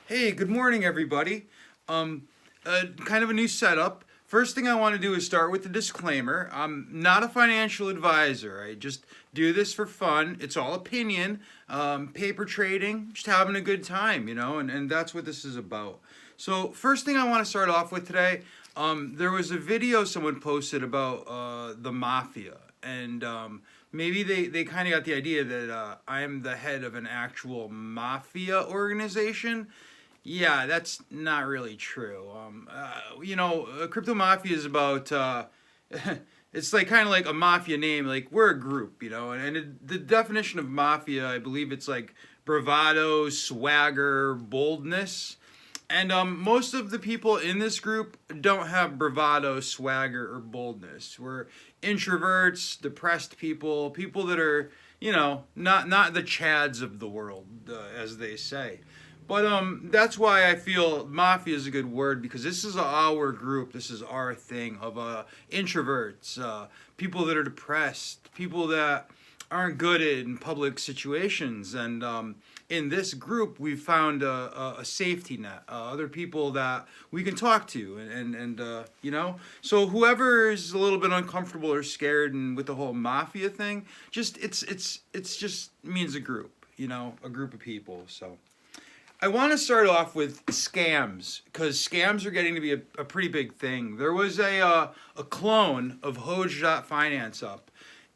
Hey, good morning, everybody. Kind of a new setup. First thing I want to do is start with the disclaimer. I'm not a financial advisor. I just do this for fun. It's all opinion, paper trading, just having a good time, and that's what this is about. So, first thing I want to start off with today, there was a video someone posted about the Mafia, and maybe they kind of got the idea that I'm the head of an actual Mafia organization. Yeah, that's not really true. Crypto Mafia is about, it's like kind of like a mafia name. Like we're a group, and the definition of mafia, I believe it's like bravado, swagger, boldness. And most of the people in this group don't have bravado, swagger, or boldness. We're introverts, depressed people, people that are, not the Chads of the world, as they say. But that's why I feel mafia is a good word, because this is our group. This is our thing of introverts, people that are depressed, people that aren't good in public situations. And in this group, we've found a safety net, other people that we can talk to, and. So whoever is a little bit uncomfortable or scared and with the whole mafia thing, just it's just means a group, a group of people. So. I want to start off with scams, because scams are getting to be a pretty big thing. There was a clone of Hoge.finance up,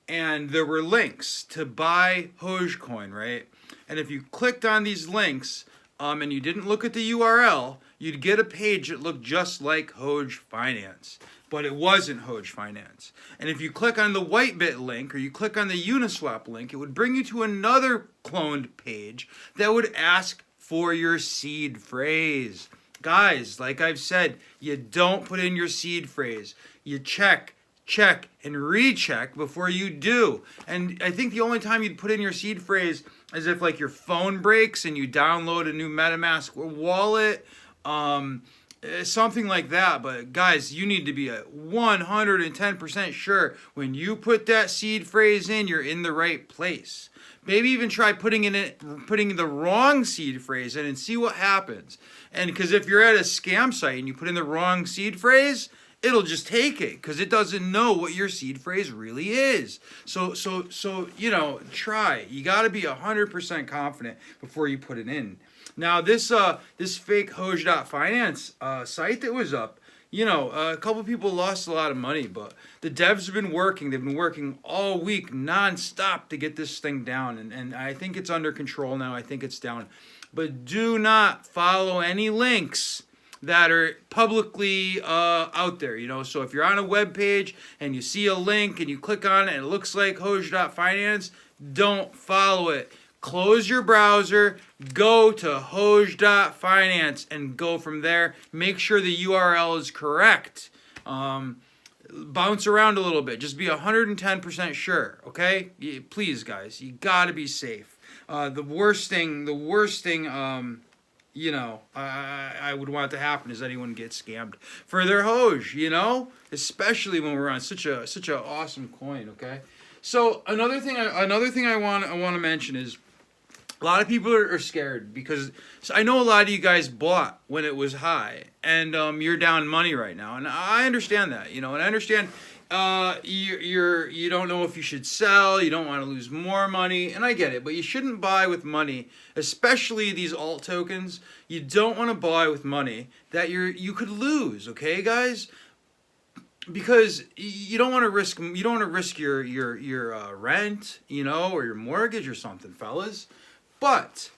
and there were links to buy Hogecoin, right? And if you clicked on these links and you didn't look at the URL, you'd get a page that looked just like Hoge.finance. But it wasn't Hoge.finance. And if you click on the Whitebit link or you click on the Uniswap link, it would bring you to another cloned page that would ask for your seed phrase. Guys, like I've said, you don't put in your seed phrase. You check, and recheck before you do. And I think the only time you'd put in your seed phrase is if like your phone breaks and you download a new MetaMask wallet, something like that. But guys, you need to be 110% sure when you put that seed phrase in, you're in the right place. Maybe even try putting the wrong seed phrase in and see what happens. And because if you're at a scam site and you put in the wrong seed phrase, it'll just take it because it doesn't know what your seed phrase really is. So try. You got to be 100% confident before you put it in. Now this fake Hoge.finance site that was up, a couple people lost a lot of money, but the devs have been working. They've been working all week nonstop to get this thing down, and I think it's under control now. I think it's down. But do not follow any links that are publicly out there, So if you're on a web page and you see a link and you click on it and it looks like Hoge.finance, don't follow it. Close your browser, go to Hoge.finance, and go from there. Make sure the URL is correct. Bounce around a little bit. Just be 110% sure, okay? Please, guys, you gotta be safe. The worst thing, I would want to happen is anyone gets scammed for their Hoge, especially when we're on such a awesome coin, okay? So another thing I want to mention is, a lot of people are scared because I know a lot of you guys bought when it was high, and you're down money right now, and I understand that, and I understand you don't know if you should sell, you don't want to lose more money, and I get it, but you shouldn't buy with money, especially these alt tokens. You don't want to buy with money that you could lose, okay, guys? Because you don't want to risk your rent, or your mortgage or something, fellas. But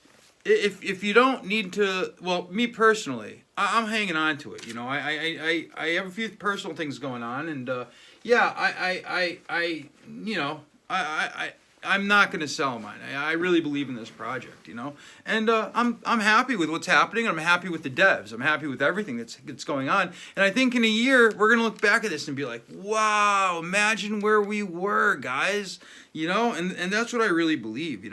if you don't need to, well, me personally, I'm hanging on to it. I have a few personal things going on, and I'm not going to sell mine. I really believe in this project, and I'm happy with what's happening. I'm happy with the devs. I'm happy with everything that's going on. And I think in a year we're going to look back at this and be like, wow, imagine where we were, guys. And that's what I really believe.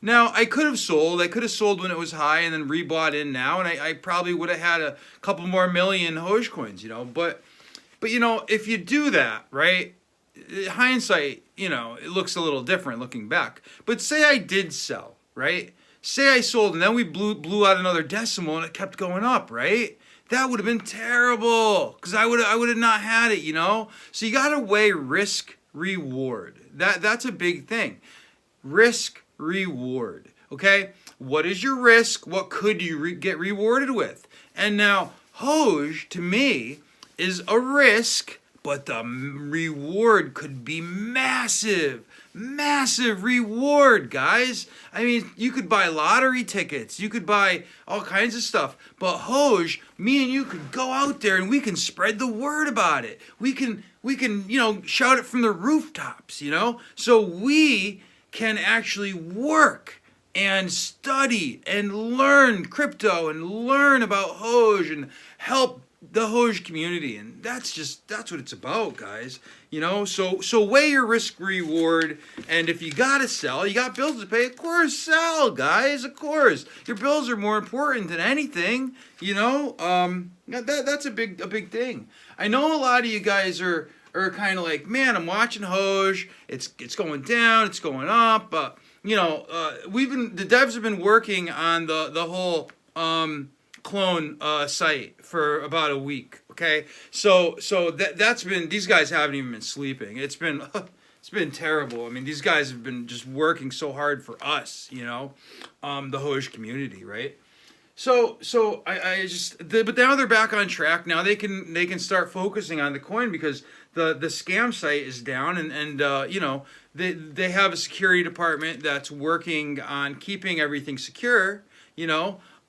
Now, I could have sold when it was high and then rebought in now, and I probably would have had a couple more million Hoge coins, But if you do that, right, hindsight, it looks a little different looking back. But say I did sell, right? say I sold and then we blew out another decimal and it kept going up, right? That would have been terrible because I would have not had it, you know? So you got to weigh risk reward. That's a big thing. Risk reward. Okay? What is your risk? What could you get rewarded with? And now Hoge to me is a risk, but the reward could be massive. Massive reward, guys. I mean, you could buy lottery tickets. You could buy all kinds of stuff. But Hoge, me and you could go out there and we can spread the word about it. We can, shout it from the rooftops, So we can actually work and study and learn crypto and learn about Hoge and help the Hoge community, and that's what it's about, guys. So weigh your risk reward, and if you gotta sell, you got bills to pay, of course sell, guys, of course. Your bills are more important than anything, that's a big thing. I know a lot of you guys are kind of like, man, I'm watching Hoge, it's going down, it's going up, the devs have been working on the whole clone site for about a week. Okay, so that's been, these guys haven't even been sleeping. It's been terrible. I mean, these guys have been just working so hard for us, the Hoge community, right? So but now they're back on track. Now they can start focusing on the coin because the scam site is down, and they have a security department that's working on keeping everything secure,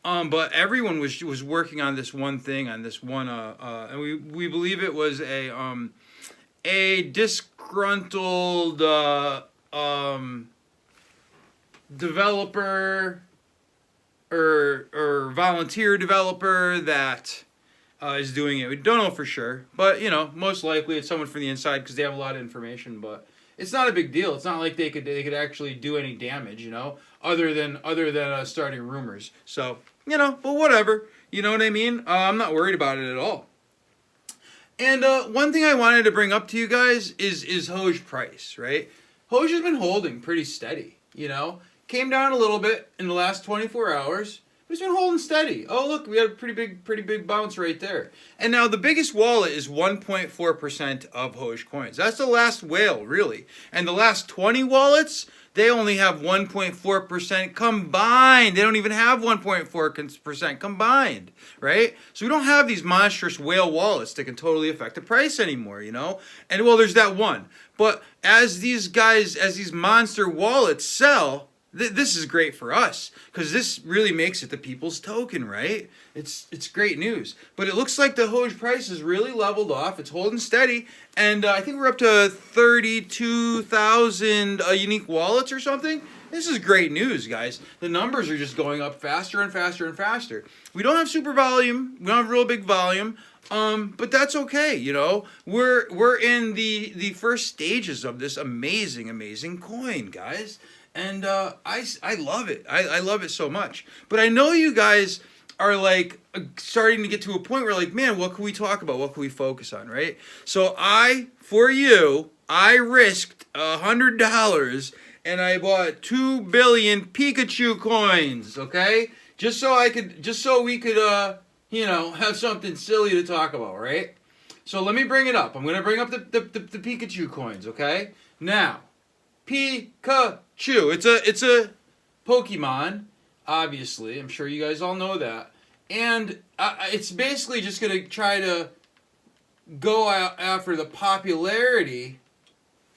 but everyone was working on this one thing, on this one, and we believe it was a disgruntled developer or volunteer developer that is doing it. We don't know for sure, but most likely it's someone from the inside because they have a lot of information. But it's not a big deal. It's not like they could actually do any damage, other than starting rumors. So. But whatever. You know what I mean? I'm not worried about it at all. And one thing I wanted to bring up to you guys is Hoge price, right? Hoge has been holding pretty steady, Came down a little bit in the last 24 hours. But it's been holding steady. Oh, look, we had a pretty big bounce right there. And now the biggest wallet is 1.4% of Hoge coins. That's the last whale, really. And the last 20 wallets, they only have 1.4% combined. They don't even have 1.4% combined, right? So we don't have these monstrous whale wallets that can totally affect the price anymore, And well, there's that one. But as these monster wallets sell, this is great for us because this really makes it the people's token, right? It's great news. But it looks like the Hoge price is really leveled off. It's holding steady. And I think we're up to 32,000 unique wallets or something. This is great news, guys. The numbers are just going up faster and faster and faster. We don't have super volume. We don't have real big volume. But that's okay, We're in the first stages of this amazing coin, guys. And I love it. I love it so much. But I know you guys are like starting to get to a point where like, man, what can we talk about? What can we focus on, right? So I risked $100 and I bought 2 billion Pikachu coins, okay? Just so we could have something silly to talk about, right? So let me bring it up. I'm gonna bring up the Pikachu coins, okay? Now, Pikachu. It's a Pokemon, obviously. I'm sure you guys all know that. And it's basically just going to try to go after the popularity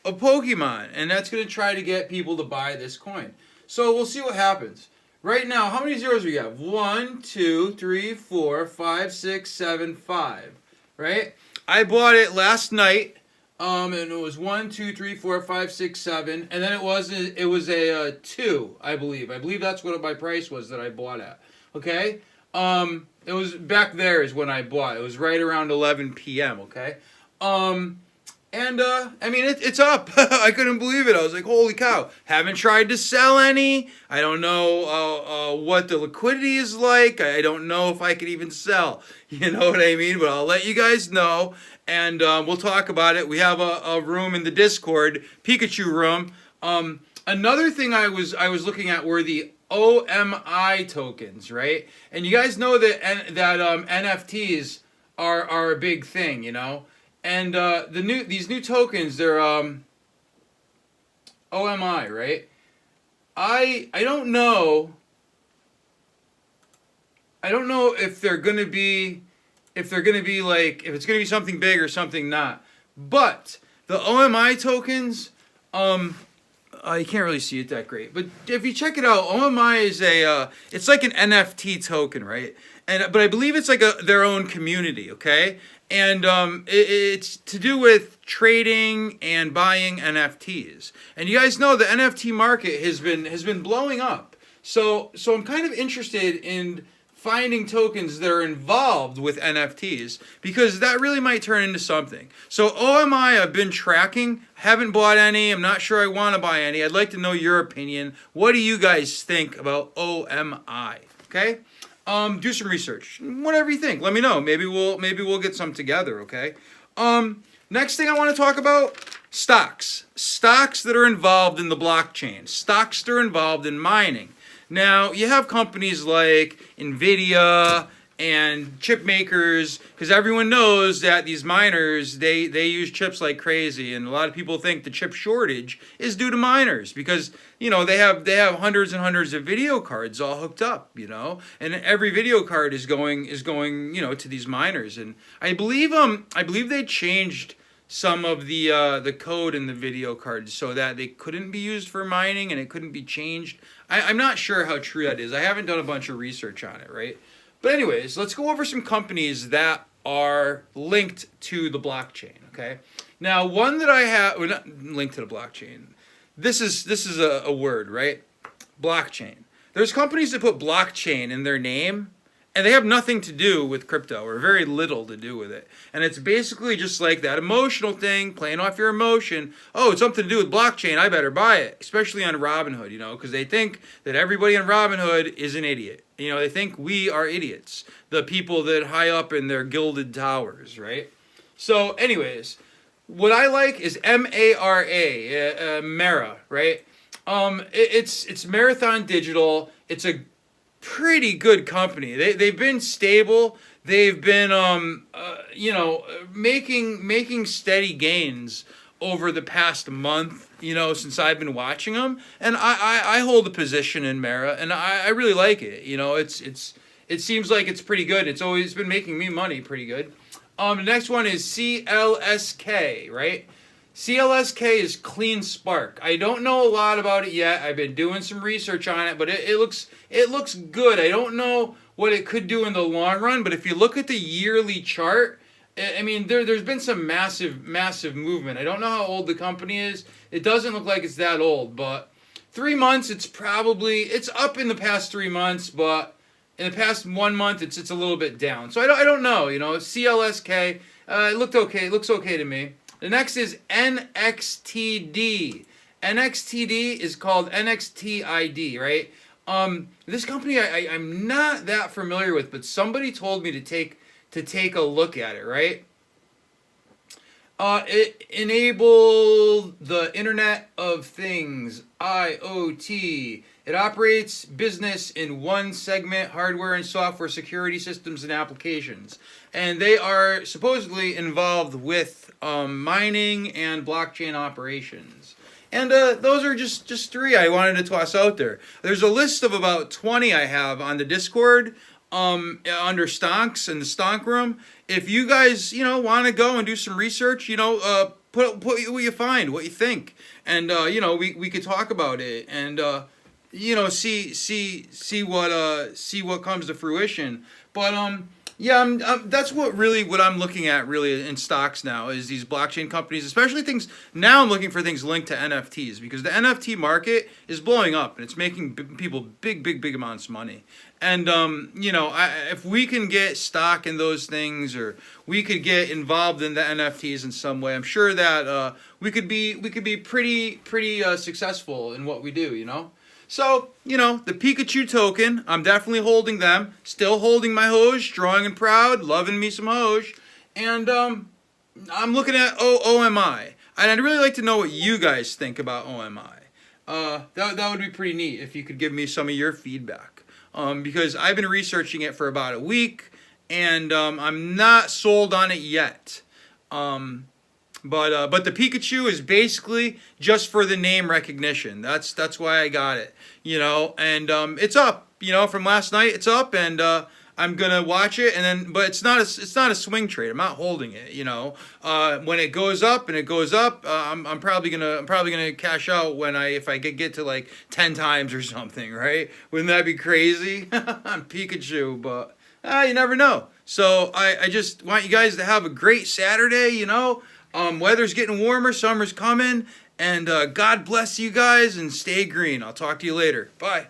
of Pokemon. And that's going to try to get people to buy this coin. So we'll see what happens. Right now, how many zeros we have? 1, 2, 3, 4, 5, 6, 7, 5. Right? I bought it last night. And it was 1, 2, 3, 4, 5, 6, 7, and then it was a 2, I believe. I believe that's what my price was that I bought at. Okay, it was back there is when I bought. It was right around 11 p.m. Okay, and I mean it's up. I couldn't believe it. I was like, holy cow! Haven't tried to sell any. I don't know what the liquidity is like. I don't know if I could even sell. You know what I mean? But I'll let you guys know. And we'll talk about it. We have a room in the Discord, Pikachu room. Another thing I was looking at were the OMI tokens, right? And you guys know that NFTs are a big thing, you know. And these new tokens, they're OMI, right? I don't know. I don't know if they're gonna be like, if it's gonna be something big or something not. But the OMI tokens, you can't really see it that great. But if you check it out, OMI is it's like an NFT token, right? But I believe it's like their own community, okay? And it's to do with trading and buying NFTs. And you guys know the NFT market has been blowing up. So I'm kind of interested in finding tokens that are involved with NFTs, because that really might turn into something. So OMI, I've been tracking, haven't bought any, I'm not sure I want to buy any. I'd like to know your opinion. What do you guys think about OMI? Okay? Do some research. Whatever you think, let me know. Maybe we'll get some together, okay? Next thing I want to talk about, stocks. Stocks that are involved in the blockchain. Stocks that are involved in mining. Now, you have companies like NVIDIA and chip makers, because everyone knows that these miners, they use chips like crazy, and a lot of people think the chip shortage is due to miners, because, you know, they have hundreds and hundreds of video cards all hooked up, you know, and every video card is going, you know, to these miners. And I believe they changed some of the code in the video cards so that they couldn't be used for mining and it couldn't be changed. I'm not sure how true that is. I haven't done a bunch of research on it, right? But anyways, let's go over some companies that are linked to the blockchain, okay? Now, one that I have, well, not linked to the blockchain. This is a word, right? Blockchain. There's companies that put blockchain in their name, and they have nothing to do with crypto, or very little to do with it. And it's basically just like that emotional thing, playing off your emotion. Oh, it's something to do with blockchain, I better buy it. Especially on Robinhood, you know, because they think that everybody on Robinhood is an idiot. You know, they think we are idiots. The people that high up in their gilded towers, right? So anyways, what I like is MARA, Mara, right? It's Marathon Digital. It's a pretty good company. They've been stable. They've been you know, making steady gains over the past month, you know, since I've been watching them. And I hold a position in Mara, and I really like it. You know, it seems like it's pretty good. It's always been making me money pretty good. The next one is CLSK, right? CLSK is Clean Spark. I don't know a lot about it yet. I've been doing some research on it, but it looks good. I don't know what it could do in the long run, but if you look at the yearly chart, I mean, there's been some massive movement. I don't know how old the company is. It doesn't look like it's that old, but 3 months, it's up in the past 3 months, but in the past 1 month, it's a little bit down. So I don't know, you know, CLSK, it looked okay. It looks okay to me. The next is NXTD. NXTD is called NXTID, right? This company I'm not that familiar with, but somebody told me to take a look at it, right? It enabled the Internet of Things, IoT. It operates business in one segment, hardware and software security systems and applications. And they are supposedly involved with mining and blockchain operations. And those are just three I wanted to toss out there. There's a list of about 20 I have on the Discord under stonks in the stonk room. If you guys, you know, want to go and do some research, you know, put what you find, what you think, and you know, we could talk about it, and you know, see what comes to fruition. But yeah, that's what I'm looking at really in stocks now, is these blockchain companies, especially things. Now I'm looking for things linked to NFTs, because the NFT market is blowing up and it's making people big amounts of money. And you know, if we can get stock in those things, or we could get involved in the NFTs in some way, I'm sure that we could be pretty successful in what we do, you know. So, you know, the Pikachu token, I'm definitely holding them. Still holding my Hoge, strong and proud, loving me some Hoge. And I'm looking at OMI. And I'd really like to know what you guys think about OMI. that would be pretty neat if you could give me some of your feedback. Because I've been researching it for about a week, and I'm not sold on it yet. But the Pikachu is basically just for the name recognition. That's why I got it, and it's up, from last night. It's up, and I'm gonna watch it, and then, but it's not a swing trade. I'm not holding it, When it goes up and it goes up, I'm probably gonna cash out if I get to like 10 times or something, right? Wouldn't that be crazy? On Pikachu, but you never know. So I just want you guys to have a great Saturday, Weather's getting warmer, summer's coming, and God bless you guys, and stay green. I'll talk to you later. Bye.